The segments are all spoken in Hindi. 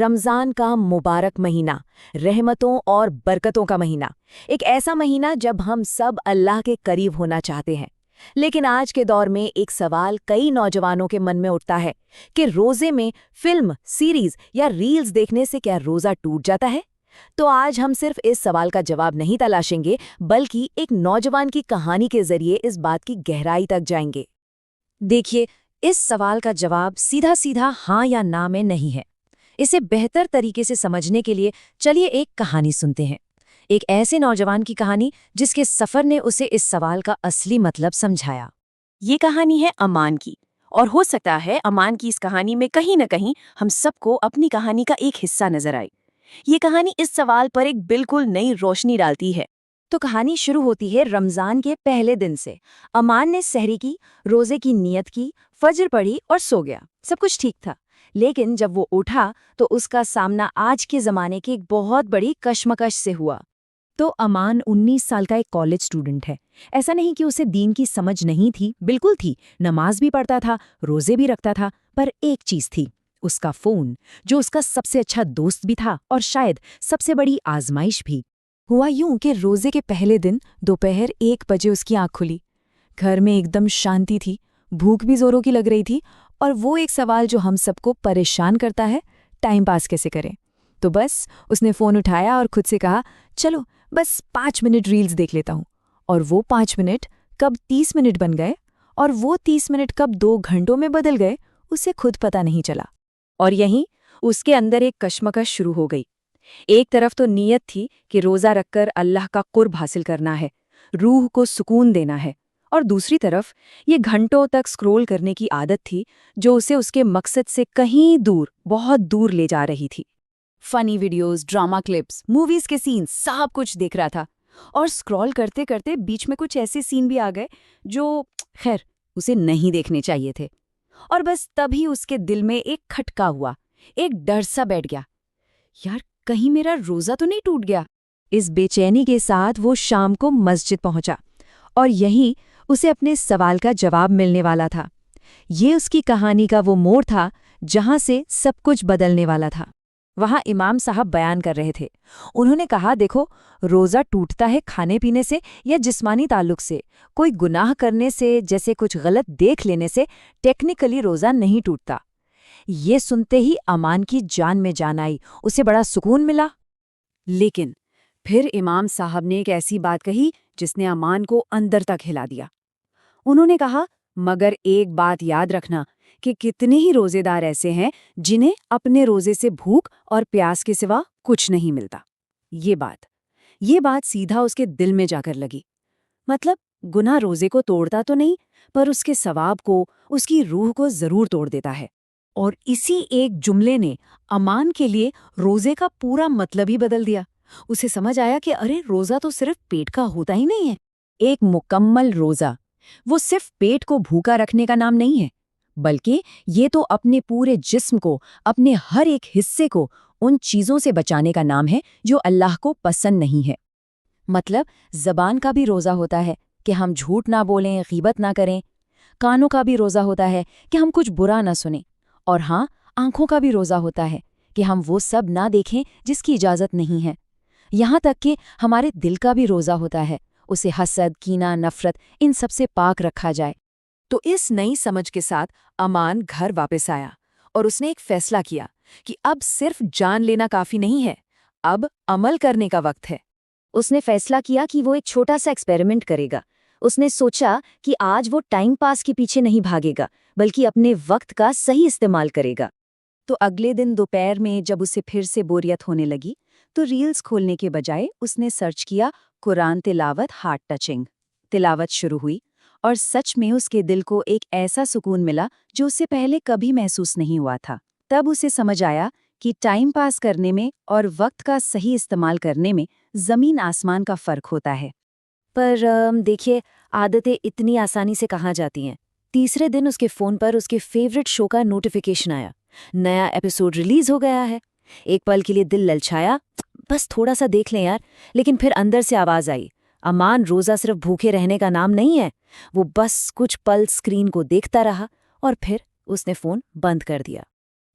रमज़ान का मुबारक महीना, रहमतों और बरकतों का महीना। एक ऐसा महीना जब हम सब अल्लाह के करीब होना चाहते हैं। लेकिन आज के दौर में एक सवाल कई नौजवानों के मन में उठता है कि रोज़े में फिल्म, सीरीज़ या रील्स देखने से क्या रोज़ा टूट जाता है? तो आज हम सिर्फ इस सवाल का जवाब नहीं तलाशेंगे, बल्कि एक नौजवान की कहानी के जरिए इस बात की गहराई तक जाएंगे। देखिए, इस सवाल का जवाब सीधा सीधा हाँ या ना में नहीं है। इसे बेहतर तरीके से समझने के लिए चलिए एक कहानी सुनते हैं। एक ऐसे नौजवान की कहानी जिसके सफर ने उसे इस सवाल का असली मतलब समझाया। ये कहानी है अमान की, और हो सकता है अमान की इस कहानी में कहीं न कहीं हम सबको अपनी कहानी का एक हिस्सा नजर आए। ये कहानी इस सवाल पर एक बिल्कुल नई रोशनी डालती है। तो कहानी शुरू होती है रमज़ान के पहले दिन से। अमान ने सहरी की, रोज़े की नियत की, फजर पढ़ी और सो गया। सब कुछ ठीक था। लेकिन जब वो उठा तो उसका सामना आज के ज़माने की एक बहुत बड़ी कश्मकश से हुआ। तो अमान 19 साल का एक कॉलेज स्टूडेंट है। ऐसा नहीं कि उसे दीन की समझ नहीं थी, बिल्कुल थी। नमाज भी पढ़ता था, रोजे भी रखता था, पर एक चीज थी, उसका फोन, जो उसका सबसे अच्छा दोस्त भी था और शायद सबसे बड़ी आजमाइश भी। हुआ यूं कि रोज़े के पहले दिन दोपहर 1 बजे उसकी आंख खुली। घर में एकदम शांति थी, भूख भी जोरों की लग रही थी, और वो एक सवाल जो हम सबको परेशान करता है, टाइम पास कैसे करें। तो बस उसने फ़ोन उठाया और खुद से कहा, चलो बस 5 मिनट रील्स देख लेता हूँ। और वो 5 मिनट कब 30 मिनट बन गए, और वो 30 मिनट कब 2 घंटों में बदल गए, उसे खुद पता नहीं चला। और यहीं उसके अंदर एक कश्मकश शुरू हो गई। एक तरफ तो नीयत थी कि रोज़ा रखकर अल्लाह का कुर्ब हासिल करना है, रूह को सुकून देना है, और दूसरी तरफ ये घंटों तक स्क्रॉल करने की आदत थी जो उसे उसके मकसद से कहीं दूर, बहुत दूर ले जा रही थी। Funny videos, drama clips, movies के सीन, सब कुछ देख रहा था। और स्क्रॉल करते करते बीच में कुछ ऐसे सीन भी आ गए जो खैर उसे नहीं देखने चाहिए थे। और बस तभी उसके दिल में एक खटका हुआ, एक डर सा बैठ गया। यार, कहीं मेरा रोजा तो नहीं टूट गया। इस बेचैनी के साथ वो शाम को मस्जिद पहुंचा, और यहीं उसे अपने सवाल का जवाब मिलने वाला था। ये उसकी कहानी का वो मोड़ था जहां से सब कुछ बदलने वाला था। वहां इमाम साहब बयान कर रहे थे। उन्होंने कहा, देखो, रोजा टूटता है खाने पीने से या जिस्मानी ताल्लुक से, कोई गुनाह करने से, जैसे कुछ गलत देख लेने से टेक्निकली रोजा नहीं टूटता। ये सुनते ही अमान की जान में जान आई, उसे बड़ा सुकून मिला। लेकिन फिर इमाम साहब ने एक ऐसी बात कही जिसने अमान को अंदर तक हिला दिया। उन्होंने कहा, मगर एक बात याद रखना कि कितने ही रोजेदार ऐसे हैं जिन्हें अपने रोजे से भूख और प्यास के सिवा कुछ नहीं मिलता। ये बात सीधा उसके दिल में जाकर लगी। मतलब गुनाह रोजे को तोड़ता तो नहीं, पर उसके सवाब को, उसकी रूह को जरूर तोड़ देता है। और इसी एक जुमले ने अमान के लिए रोजे का पूरा मतलब ही बदल दिया। उसे समझ आया कि अरे, रोजा तो सिर्फ पेट का होता ही नहीं है। एक मुकम्मल रोजा वो सिर्फ पेट को भूखा रखने का नाम नहीं है, बल्कि ये तो अपने पूरे जिस्म को, अपने हर एक हिस्से को उन चीजों से बचाने का नाम है जो अल्लाह को पसंद नहीं है। मतलब ज़बान का भी रोज़ा होता है कि हम झूठ ना बोलें, गीबत ना करें। कानों का भी रोज़ा होता है कि हम कुछ बुरा ना सुनें। और हाँ, आंखों का भी रोज़ा होता है कि हम वो सब ना देखें जिसकी इजाज़त नहीं है। यहाँ तक कि हमारे दिल का भी रोज़ा होता है, उसे हसद, कीना, नफ़रत, इन सब से पाक रखा जाए। तो इस नई समझ के साथ अमान घर वापस आया और उसने एक फ़ैसला किया कि अब सिर्फ जान लेना काफ़ी नहीं है, अब अमल करने का वक्त है। उसने फैसला किया कि वो एक छोटा सा एक्सपेरिमेंट करेगा। उसने सोचा कि आज वो टाइम पास के पीछे नहीं भागेगा, बल्कि अपने वक्त का सही इस्तेमाल करेगा। तो अगले दिन दोपहर में जब उसे फिर से बोरियत होने लगी, तो रील्स खोलने के बजाय उसने सर्च किया कुरान तिलावत हार्ट टचिंग। तिलावत शुरू हुई और सच में उसके दिल को एक ऐसा सुकून मिला जो उससे पहले कभी महसूस नहीं हुआ था। तब उसे समझ आया कि टाइम पास करने में और वक्त का सही इस्तेमाल करने में ज़मीन आसमान का फ़र्क होता है। पर देखिए, आदतें इतनी आसानी से कहाँ जाती हैं। तीसरे दिन उसके फ़ोन पर उसके फेवरेट शो का नोटिफिकेशन आया, नया एपिसोड रिलीज हो गया है। एक पल के लिए दिल ललचाया, बस थोड़ा सा देख लें यार। लेकिन फिर अंदर से आवाज़ आई, अमान, रोज़ा सिर्फ भूखे रहने का नाम नहीं है। वो बस कुछ पल स्क्रीन को देखता रहा और फिर उसने फ़ोन बंद कर दिया।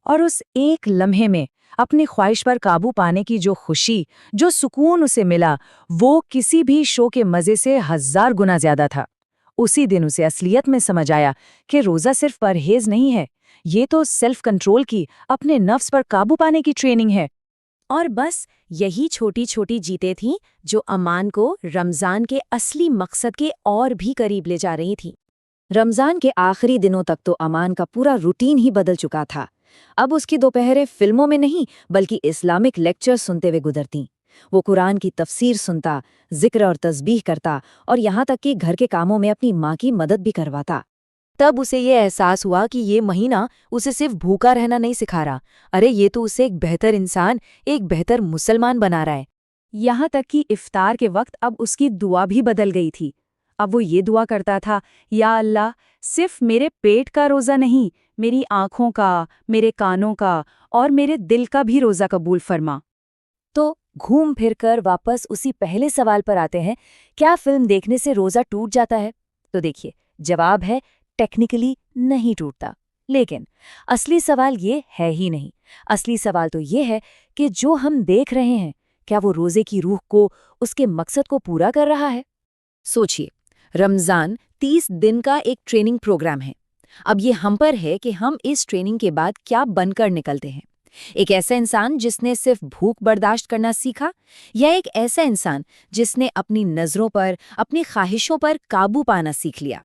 और उस एक लम्हे में अपनी ख्वाहिश पर काबू पाने की जो खुशी, जो सुकून उसे मिला, वो किसी भी शो के मजे से 1000 गुना ज्यादा था। उसी दिन उसे असलियत में समझ आया कि रोजा सिर्फ परहेज नहीं है, ये तो सेल्फ कंट्रोल की, अपने नफ्स पर काबू पाने की ट्रेनिंग है। और बस यही छोटी छोटी जीतें थीं जो अमान को रमज़ान के असली मकसद के और भी करीब ले जा रही थीं। रमज़ान के आखिरी दिनों तक तो अमान का पूरा रूटीन ही बदल चुका था। अब उसकी दोपहरें फिल्मों में नहीं बल्कि इस्लामिक लेक्चर सुनते हुए गुजरतीं। वो कुरान की तफसीर सुनता, जिक्र और तस्बीह करता और यहाँ तक कि घर के कामों में अपनी माँ की मदद भी करवाता। तब उसे ये एहसास हुआ कि ये महीना उसे सिर्फ भूखा रहना नहीं सिखा रहा, अरे ये तो उसे एक बेहतर इंसान, एक बेहतर मुसलमान बना रहा है। यहाँ तक कि इफ्तार के वक्त अब उसकी दुआ भी बदल गई थी। अब वो ये दुआ करता था, या अल्लाह, सिर्फ मेरे पेट का रोज़ा नहीं, मेरी आँखों का, मेरे कानों का और मेरे दिल का भी रोज़ा कबूल फरमा। तो घूम फिर कर वापस उसी पहले सवाल पर आते हैं, क्या फिल्म देखने से रोज़ा टूट जाता है? तो देखिए, जवाब है टेक्निकली नहीं टूटता। लेकिन असली सवाल ये है ही नहीं। असली सवाल तो ये है कि जो हम देख रहे हैं, क्या वो रोज़े की रूह को, उसके मकसद को पूरा कर रहा है? सोचिए, रमज़ान 30 दिन का एक ट्रेनिंग प्रोग्राम है। अब ये हम पर है कि हम इस ट्रेनिंग के बाद क्या बनकर निकलते हैं। एक ऐसा इंसान जिसने सिर्फ भूख बर्दाश्त करना सीखा, या एक ऐसा इंसान जिसने अपनी नज़रों पर, अपनी ख्वाहिशों पर काबू पाना सीख लिया।